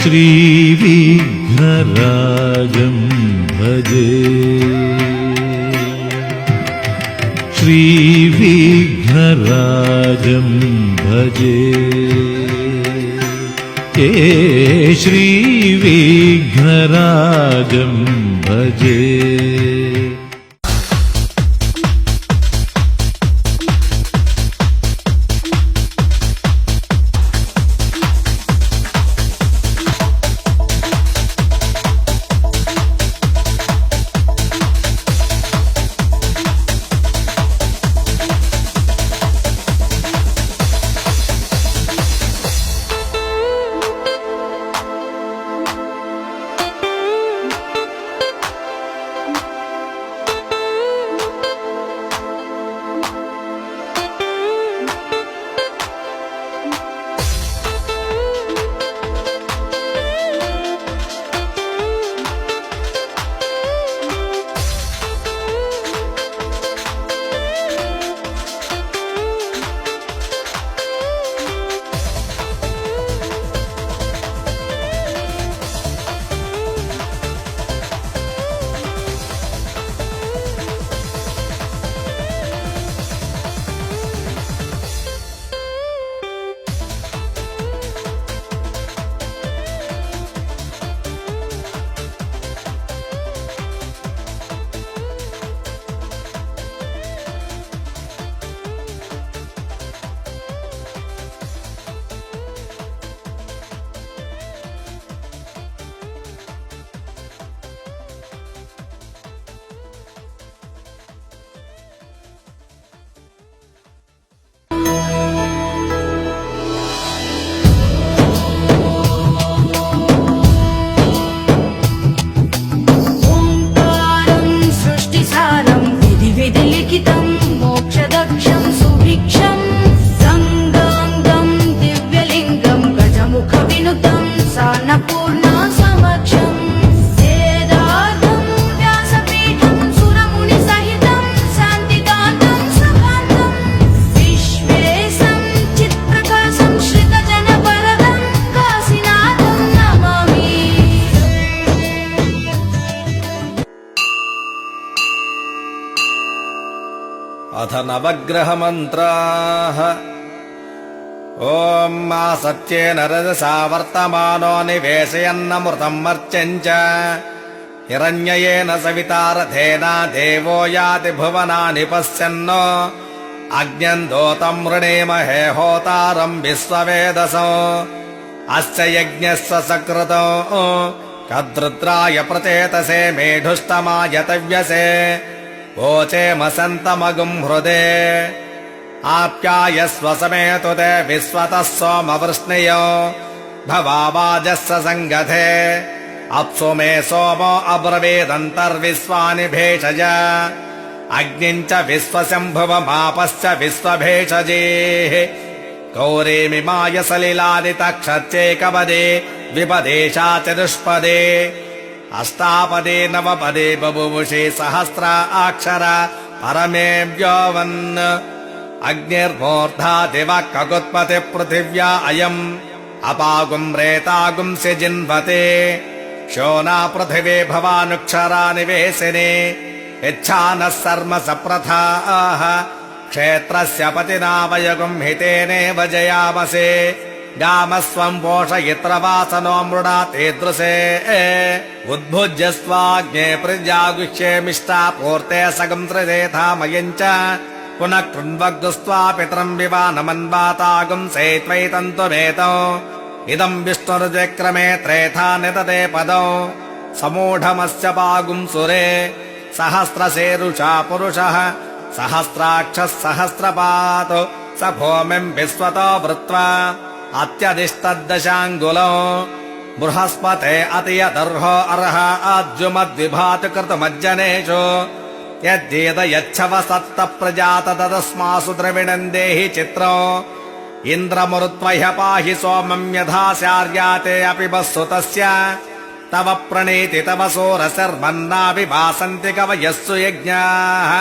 श्रीविघ्नराजं भजे श्रीविघ्नराजं भजे श्रीविघ्नराजं भजे। अथ नवग्रहमन्त्राः। ॐ मा सत्येन रजसा वर्तमानो निवेशयन्नमृतम् मर्त्यम् च हिरण्ययेन सविता रथेना देवो याति भुवनानि पश्यन्नो अग्न्यम् दोतम् वृणीमहे होतारम् विश्ववेदसो अस्य यज्ञस्य सकृतो कद्रुद्राय प्रचेतसे मेढुष्टमाय तव्यसे वोचेमसन्तमगुम् हृदे आप्यायस्व समेतु ते विश्वतः सोमवृष्णयो भवावाजस्य सङ्गथे अप्सु मे सोमो अब्रवीदन्तर्विश्वानि भेषज अग्निम् च विश्वशम्भुवमापश्च विश्वभेषजेः गौरीमिमाय सलिलानि तक्षत्येकपदे द्विपदेशा चतुष्पदे अष्टापदे नवपदे बभुवुषे सहस्रा अक्षर परमे व्योवन् अग्निर्मूर्धा दिवः ककुत्पते पृथिव्या अयम् अपागुम् रेतागुम् सिजिन्वते शोना पृथिवे भवानुक्षरा निवेशिने इच्छानः सर्म सप्रथाः क्षेत्रस्य पतिना वयगुम् हितेनेव जयामसे गामस्वम् पोषयित्र वासनो मृडाते दृशे उद्भुज्य स्वाग्ने प्रजागुष्ये मिष्टा पूर्ते सगम् त्रिदेधामयम् च पुनः कृण्वग्स्त्वा पितरम् विवानमन्वातागुम् सेत्वैतन्तुमेतौ इदम् विष्णुर्जक्रमे त्रेधा नितते पदौ समूढमस्य पागुम् सुरे सहस्रशेरुषा पुरुषः सहस्राक्षः सहस्रपात् स भूमिम् विश्वतो वृत्वा अत्यधिष्ठद्दशाङ्गुलो बृहस्पते अतियदर्हो अर्ह अद्युमद्विभाति कृतमज्जनेषु यद्येद यच्छव सत्त प्रजात तदस्मासु द्रविणम् देहि चित्रो इन्द्रमरुत्वह्य पाहि सोमम् यथा स्यार्याते अपि वस्सु तस्य तव प्रणीति तव सोरसर्वन्नाभिभासन्ति कवयस्सु यज्ञाः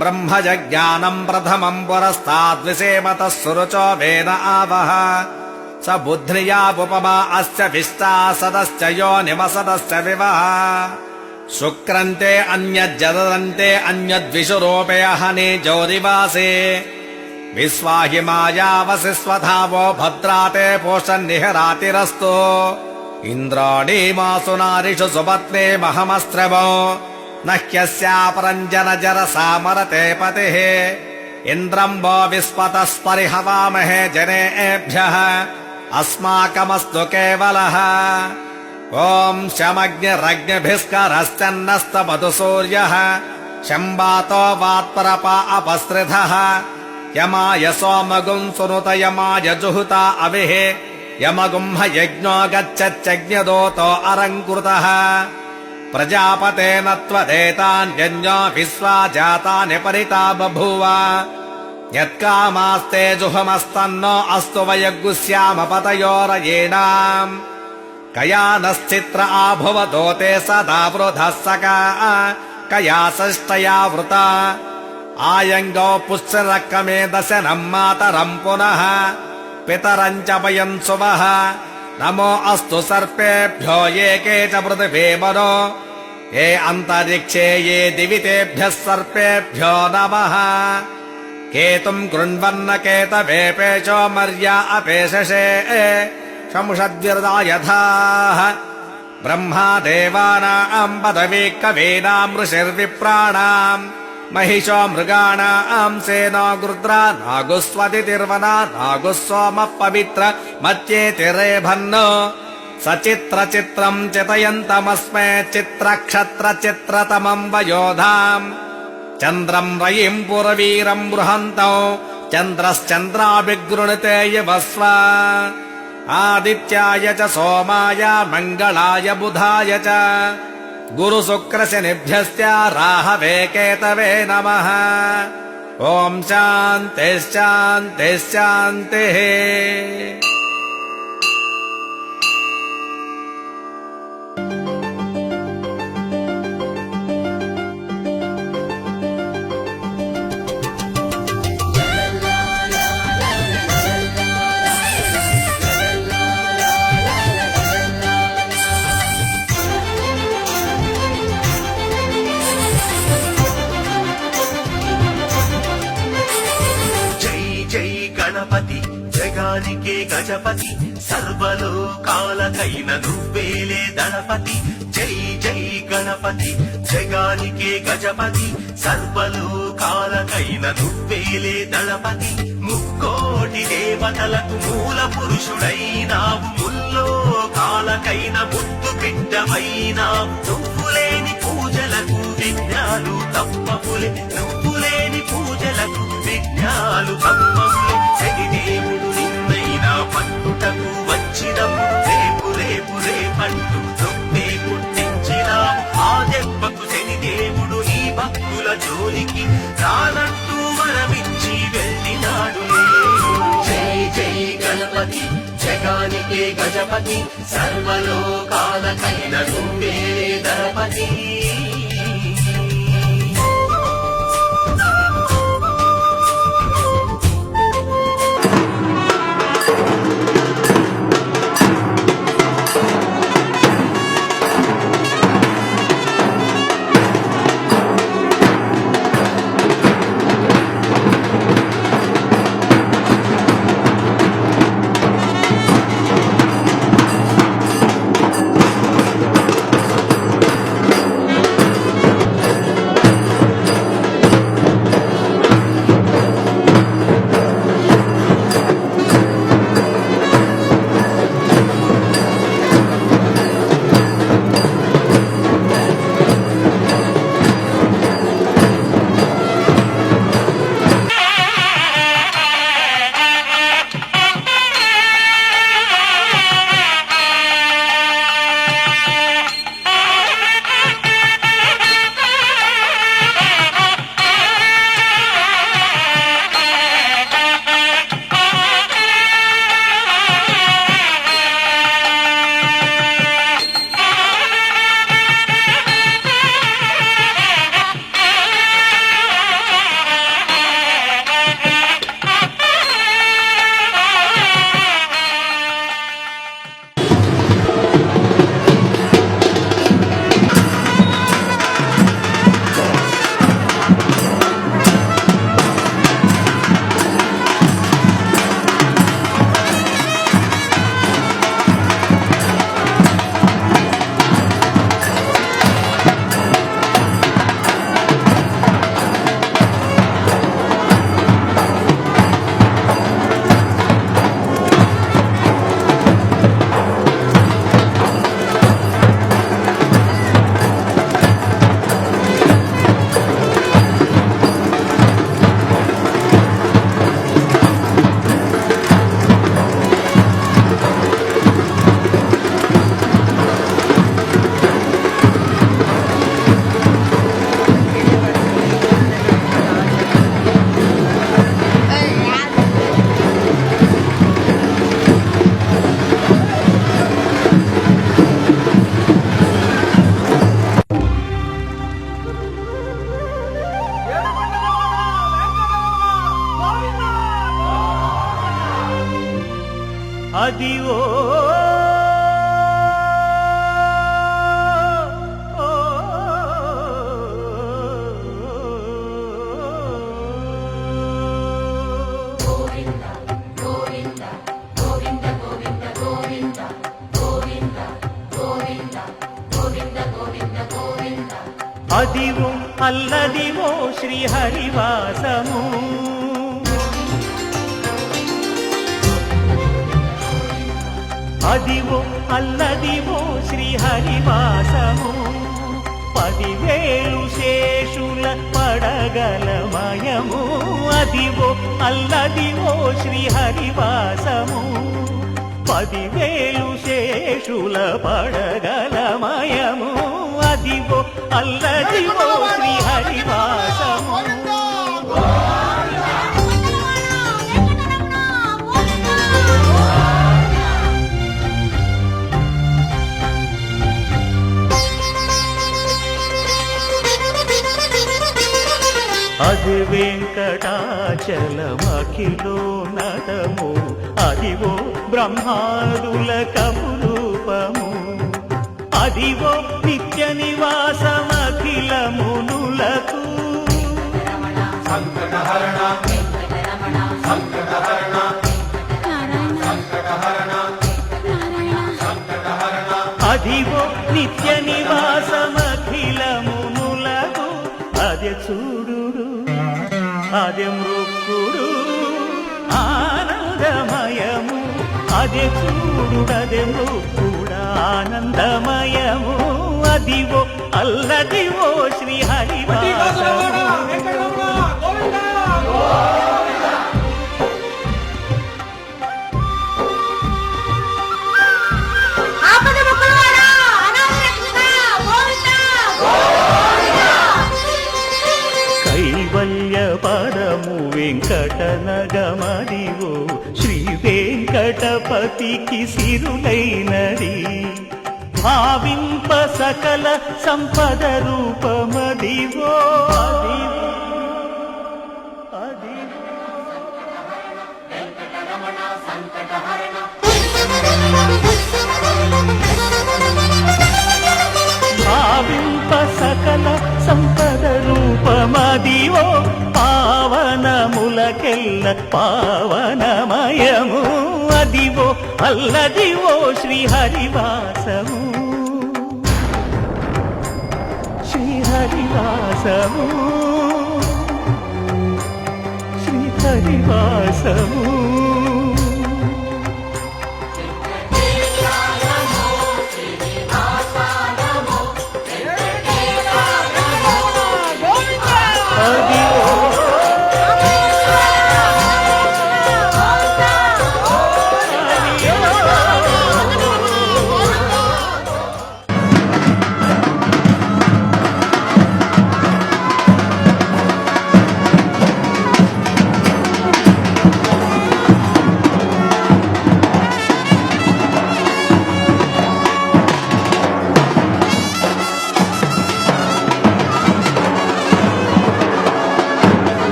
ब्रह्मजज्ञानम् प्रथमम् पुरस्ताद्विषेमतः सुरुचो वेन आवह స బుద్ధ్రియా అస్య విష్టా సదశ్చ యో నివసదశ్చ వివహ శుక్రంతే అన్యజ్జదంతే అన్యద్విషురూపేహనే జౌరివాసే విశ్వాహి మాయావసి స్వధావో భద్రాతే పోషన్నిహరాతిరస్తు ఇంద్రాణీమాసు నారిషు సుపత్నే మహమస్త్రవో నహ్యస్యాపరంజన జర సామరతే పతి ఇంద్రం వో విస్పతస్పరిహవామహే జనేభ్యః అస్మాకమస్తు కేవలః ఓం శమగ్నిరగ్నిభిస్కరశ్చన్నస్తమధు సూర్యః శంబాతో వాత్పరపా అపస్త్రిధః యమాయ సోమగుం సునుత యమాయ జుహుత అవిః యమగుంహ యజ్ఞో గచ్చచ్చజ్ఞదోతో అరంకృతః ప్రజాపతేన త్వదేతాన్యన్యో విశ్వా జాతాని పరితా బభూవ యత్కామాస్తే జుహమస్తన్నో అస్తు వయగ్గుస్యామ పతయోరయేణాం కయానశ్చిత్ర ఆభువదోతే సదా వృధః సకా కయా షష్టయా వృత ఆయంగో పుష్యరక్కమే దశనం మాతరం పునః పితరం చ వయం శువః నమో అస్తు సర్పేభ్యో ఏకే చ పృథివీ మనో ఏ అంతరిక్షే ఏ దివితేభ్యః సర్పేభ్యో నమః కేతుం గృణ్వన్న కేతవే పేచో మర్యా అపేషషే శంషద్విర్దాయథాః బ్రహ్మా దేవానాం పదవీ కవీనాం ఋషిర్విప్రాణాం महिषो मृगाणां सेनो गृद्रा नागुस्वतिर्वना नागुस्सोम पवित्र मत्येतिरेभन्नो सचित्रचित्रं चितयन्तमस्मै चित्रक्षत्रचित्रतमं वयोधाम् चन्द्रं रयिं पुरवीरं बृहन्तौ चन्द्रश्चन्द्राभिगृणते यवस्व आदित्याय च सोमाय मङ्गलाय बुधाय च गुरु शुक्र शनिभ्यश्च राहवे केतवे नमः ओम शान्तिः शान्तिः शान्तिः గణపతి జగానికే గజపతి సర్వలోకాలకైన నువ్వేలే దళపతి జై జై గణపతి జగానికే గజపతి సర్వలోకాలకైన నువ్వేలే దళపతి ముక్కోటి దేవతలకు మూల పురుషుడైనావు ముల్లోకాలకైన ముద్దు బిడ్డమైనావు నువ్వులేని పూజలకు విఘ్నాలు తప్పవులే నువ్వులేని పూజలకు విఘ్నాలు తప్పవులే శనిదేవుడు నిన్నైనా పట్టుటకు వచ్చినప్పుడు రేపు రేపు రేపంటూ నొప్పే పుట్టించినావు ఆ దెబ్బకు శనిదేవుడు ఈ భక్తుల జోలికి రానంటూ వరమిచ్చి వెళ్ళినాడులే జై జై గణపతి జగానికే గజపతి సర్వలోకాలకైన నువ్వే దళపతి అదివో అల్లదివో శ్రీహరివాసము అదివో అల్లదివో శ్రీహరివాసము 10,000 శేషుల పడగలమయము అదివో అల్లదివో శ్రీహరివాసము 10,000 శేషుల పడగలమయము అదివో అల్లదివో శ్రీహరివాసము అది వెంకటాచలమఖిలో నటము అదివో బ్రహ్మాదుల కపురూపము అదివో నిత్య నివాసమఖిల మునులకు అదివో నిత్య నివాసమఖిల మునులకు అదే చూడు అదే మృక్కుడు ఆనందమయము అదే చూడు అదే మృక్కుడు ఆనందమయము అదివో అల్లదివో శ్రీహరివాసము కైవల్య పదము వెంకటనగమదివో శ్రీ వెంకటపతికి సిరులైనది భావింప సకల సంపద రూపమదివో భావింప సకల సంపద రూపమదివో పావనములకెల్ల పావనమయము అదివో అల్లదివో శ్రీహరివాసము శ్రీహరివాసము శ్రీహరివాసము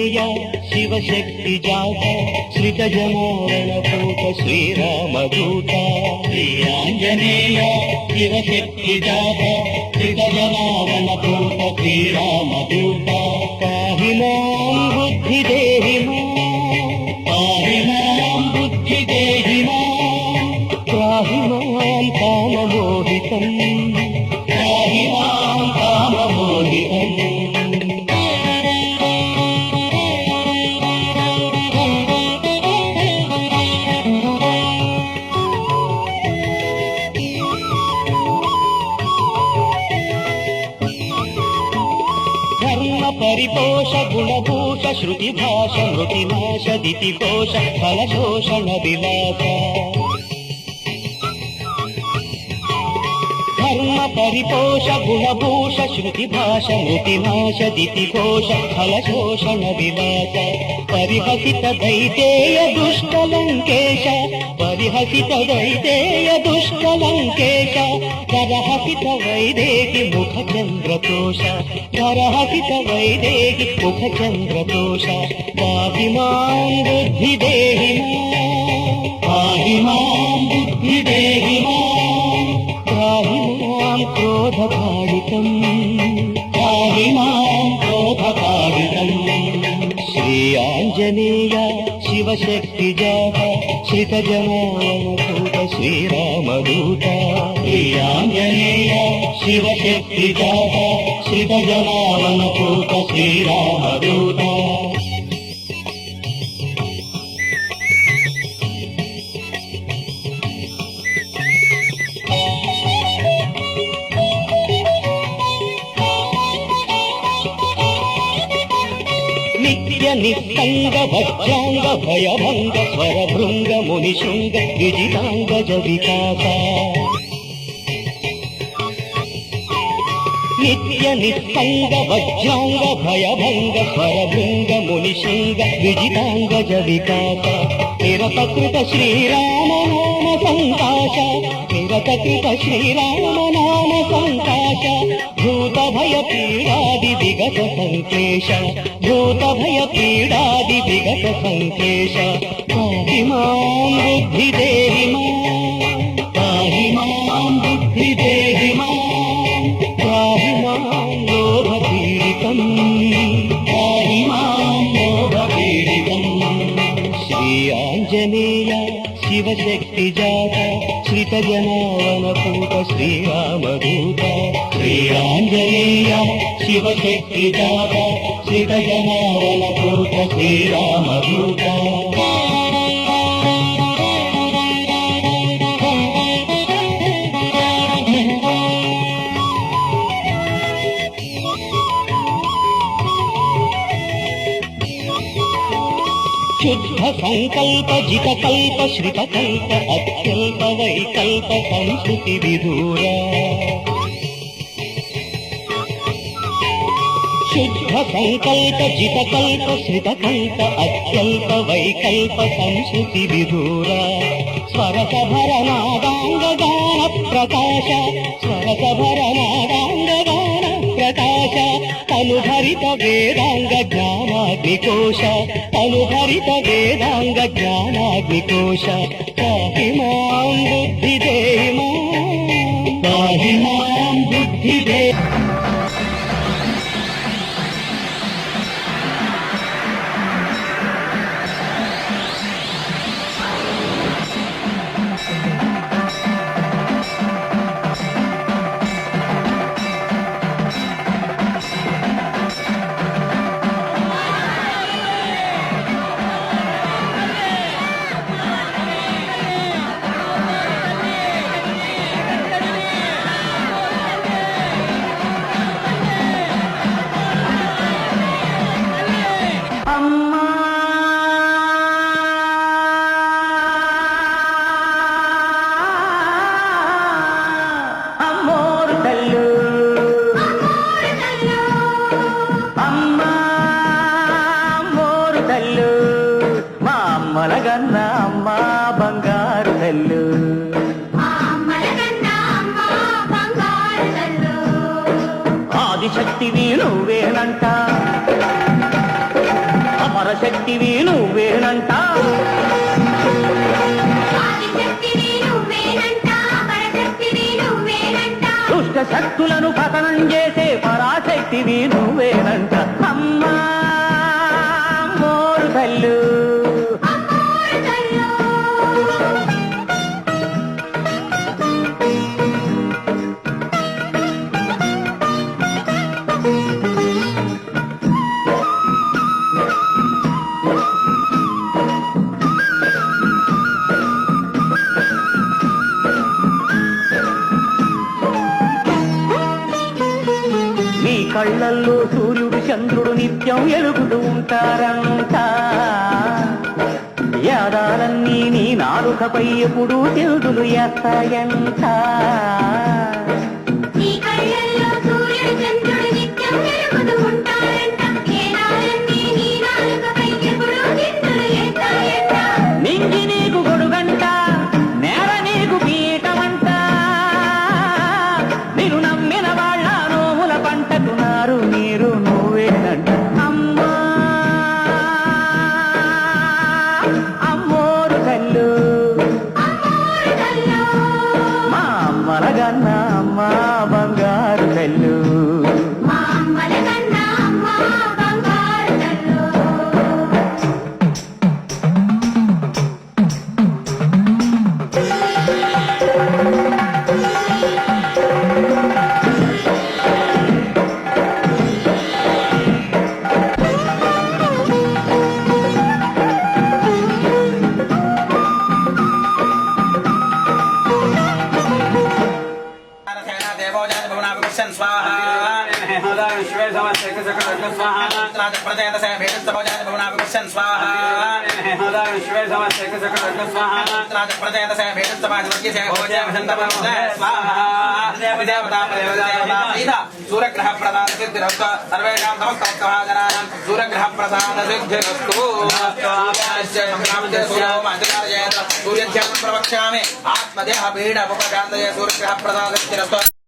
శ్రీయాంజనేయ శివశక్తి జాత శ్రిత జనారణ పూత శ్రీరామదూత శ్రీయాంజనేయ శివశక్తి జాత శ్రిత జనారణ పూత శ్రీరామదూత పాహి మాం బుద్ధి దేహి పాహి మాం బుద్ధి దేహి పాహి మాం కామమోహితం పాహి మాం కామమోహితం పరిపోష గుణభూష శృతి భాష మృతినాశ దితిఘోష ఫలశోషణ విలాస ధర్మ పరిపోష గుణభూష శృతి భాష మృతినాశ దితిఘోష ఫలశోషణ విలాస పరిహసిత దైతేయ దుష్టలంకేశ పరిహసిత దైతేయ దుష్టలంకేశ ధరహసిత వైదేహి ముఖ చంద్రతోష ధరహసిత వైదేహి ముఖ చంద్రతోష పాహి మాం బుద్ధి దేహి పాహి మాం బుద్ధి దేహి పాహి మాం క్రోధకాడితం పాహి మాం క్రోధకాడితం శ్రీయాంజనేయ శివశక్తి జాత శ్రిత జనావనూత శ్రీరామదూత శ్రీయాంజనేయ శివశక్తి జాత శ్రిత జనావనూత శ్రీరామదూత నిత్య నిస్సంగ వజ్రాంగ భయభంగ స్వరభృంగ మునిశృంగ విజితాంగ జవికాస నిత్య నిస్సంగ వజ్రాంగ భయభంగ స్వరభృంగ మునిశృంగ విజితాంగ జవికాస నిరపకృత శ్రీరామనామ సంకాశ నిరపకృత శ్రీరామనామ సంకాశ భూత భయ పీడాది విగత సంకేశ భూత భయ పీడాది విగత సంకేశ పాహి మాం బుద్ధి దేహి పాహి మాం బుద్ధి దేహి పాహి మాం లోభ పీడితం పాహి మాం లోభ పీడితం శ్రీయాంజనేయ శివశక్తి జాత శ్రిత జనావనూత శ్రీరామదూత శ్రీయాంజనేయ శివశక్తి జాత శ్రిత జనావనూత శ్రీరామదూత శుద్ధ సంకల్ప జిత కల్ప శ్రిత కల్ప అత్యల్ప వైకల్ప సంస్కృతి విదూర శుద్ధ సంకల్ప జిత కల్ప శ్రిత కల్ప అత్యల్ప వైకల్ప సంస్కృతి విదూర స్వరసభర నాదాంగ గాన ప్రకాశ స్వరసభర నాదాంగ గాన ప్రకాశ తనుభరిత వేదాంగ జ్ఞానాగ్నికోశ తనుభరిత వేదాంగ జ్ఞానాగ్నికోశ పాహి మాం బుద్ధి దేహి పాహి మాం బుద్ధి దేహి అమ్మలగన్న అమ్మ బంగారు తల్లు ఆదిశక్తివి నువ్వేనంట పరశక్తివి నువ్వేనంట దుష్ట శక్తులను పతనం చేసే పరాశక్తివి నువ్వేనంట అమ్మా మోరు తల్లు నీ కళ్ళల్లో సూర్యుడు చంద్రుడు నిత్యం ఎలుగుతూ ఉంటారంట యాదాలన్నీ నీ నాలుకపై ఎప్పుడూ తిరుగులు వేస్తాయంట నింగి నీకు గొడుగంట నేల నీకు పీఠమంట నిన్ను నమ్మిన వాళ్ళ నోముల పంటకున్నారు నీరు నువ్వేనంట అమ్మా అమ్మోరు కళ్ళు మా అమ్మలగన్న అమ్మ బంగారు కళ్ళు सूर्यग्रह प्रसाद सिद्धिरस्तु सर्वेषां समस्तभक्तजनानां सूर्यग्रह प्रसाद सिद्धिरस्तु सूर्यध्यानं प्रवक्ष्यामि आत्मदेह पीड उपशान्तये सूर्यग्रह प्रसाद सिद्धिरस्तु